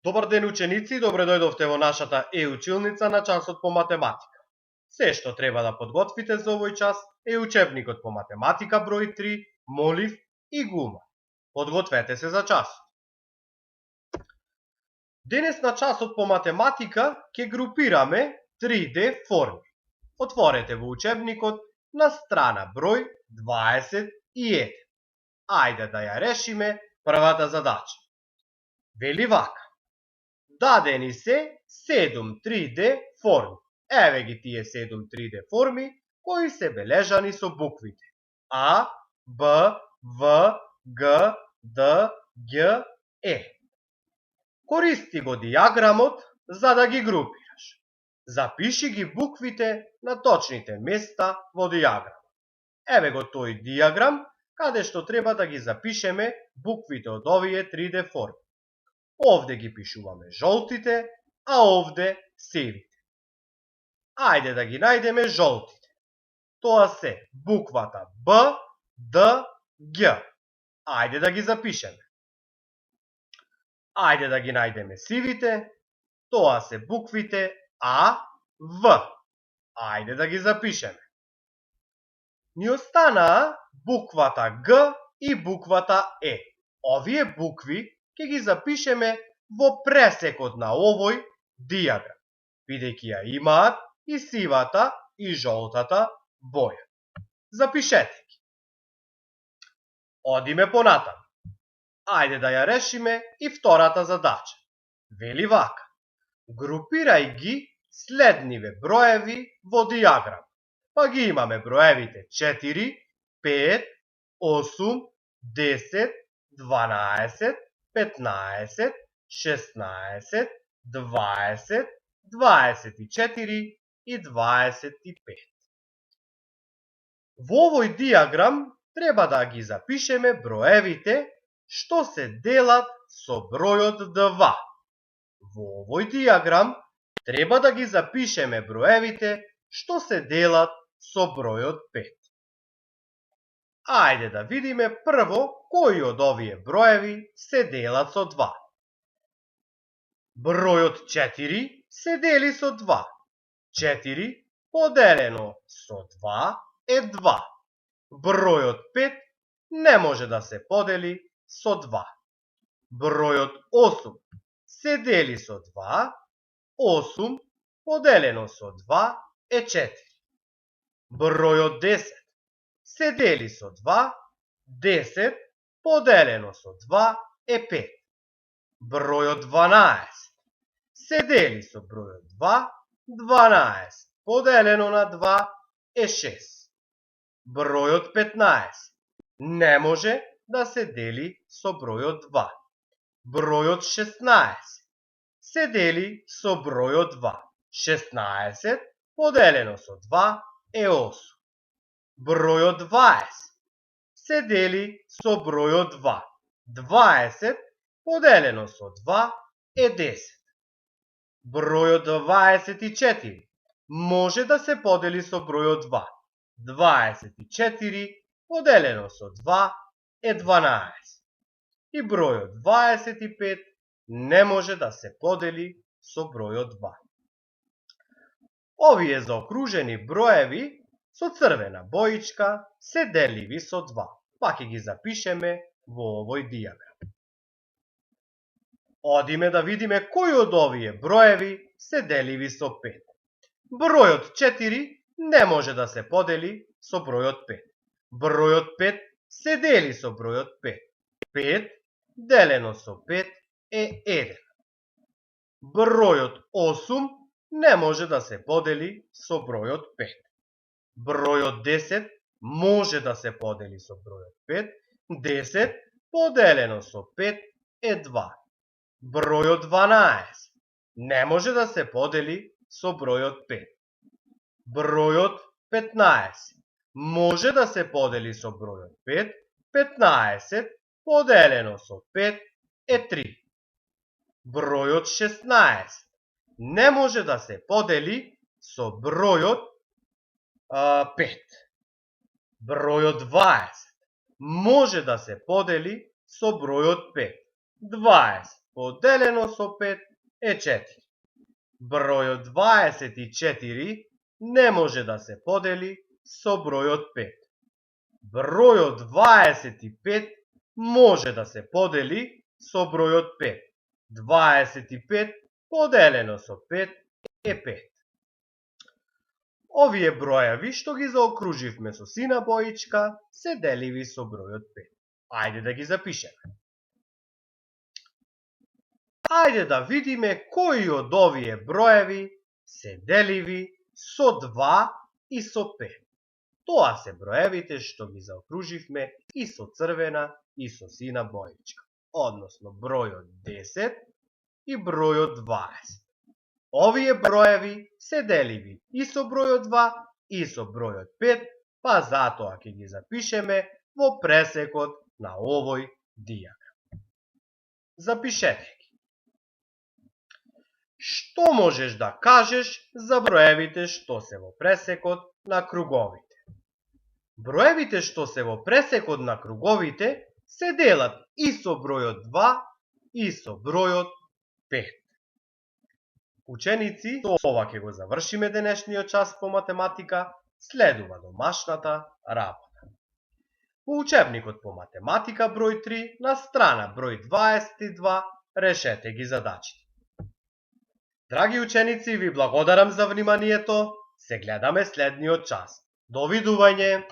Добар ден, ученици, добре дојдовте во нашата училница на часот по математика. Се што треба да подготвите за овој час е учебникот по математика број 3, молив и гума. Подгответе се за часот. Денес на часот по математика ќе групираме 3D форми. Отворете во учебникот на страна број 21. Ајде да ја решиме првата задача. Вели вака. Дадени се 7 3D форми. Еве ги тие 7 3D форми кои се бележани со буквите А, Б, В, Г, Д, Г, Е. Користи го дијаграмот за да ги групираш. Запиши ги буквите на точните места во дијаграмот. Еве го тој дијаграм каде што треба да ги запишеме буквите од овие 3D форми. Овде ги пишуваме жолтите, а овде сивите. Ајде да ги најдеме жолтите. Тоа се буквата Б, Д, Г. Ајде да ги запишеме. Ајде да ги најдеме сивите. Тоа се буквите А, В. Ајде да ги запишеме. Ни останаа буквата Г и буквата Е. Овие букви ќе ги запишеме во пресекот на овој дијаграм, бидејќи ја имаат и сивата и жолтата боја. Запишете ги. Одиме понатаму. Ајде да ја решиме и втората задача. Вели вака. Групирај ги следниве броеви во дијаграм. Па ги имаме броевите 4, 5, 8, 10, 12, 15, 16, 20, 24 и 25. Во овој дијаграм треба да ги запишеме броевите што се делат со бројот 2. Во овој дијаграм треба да ги запишеме броевите што се делат со бројот 5. Ајде да видиме прво кои од овие броеви се делат со 2. Бројот 4 се дели со 2. 4 поделено со 2 е 2. Бројот 5 не може да се подели со 2. Бројот 8 се дели со 2. 8 поделено со 2 е 4. Бројот 10 се дели со 2. 10 поделено со 2 е 5. Бројот 12 се дели со бројот 2. 12 поделено на 2 е 6. Бројот 15 не може да се дели со бројот 2. Бројот 16 се дели со бројот 2. 16 поделено со 2 е 8. Бројот 20 се дели со бројот 2. 20 поделено со 2 е 10. Бројот 24 може да се подели со бројот 2. 24 поделено со 2 е 12. И бројот 25 не може да се подели со бројот 2. Овие заокружени броеви со црвена боичка се деливи со 2. Па ќе ги запишеме во овој дијаграм. Одиме да видиме кои од овие броеви се деливи со 5. Бројот 4 не може да се подели со бројот 5. Бројот 5 се дели со бројот 5. 5 делено со 5 е 1. Бројот 8 не може да се подели со бројот 5. Бројот 10 може да се подели со бројот 5. 10 поделено со 5 е 2. Бројот 12 не може да се подели со бројот 5. Бројот 15 може да се подели со бројот 5. 15 поделено со 5 е 3. Бројот 16 не може да се подели со бројот 5. Бројот 20 може да се подели со бројот 5. 20 поделено со 5 е 4. Бројот 24 не може да се подели со бројот 5. Бројот 25 може да се подели со бројот 5. 25 поделено со 5 е 5. Овие броеви што ги заокруживме со сина боичка се деливи со бројот 5. Ајде да ги запишеме. Ајде да видиме кои од овие броеви се деливи со 2 и со 5. Тоа се броевите што ги заокруживме и со црвена и со сина боичка, односно бројот 10 и бројот 20. Овие броеви се деливи и со бројот 2 и со бројот 5, па затоа ќе ги запишеме во пресекот на овој дијаграм. Запишете ги. Што можеш да кажеш за броевите што се во пресекот на круговите? Броевите што се во пресекот на круговите се делат и со бројот 2 и со бројот 5. Ученици, со ова ќе го завршиме денешниот час по математика, следува домашната работа. По учебникот по математика број 3 на страна број 22 решете ги задачите. Драги ученици, ви благодарам за вниманието. Се гледаме следниот час. Довидување!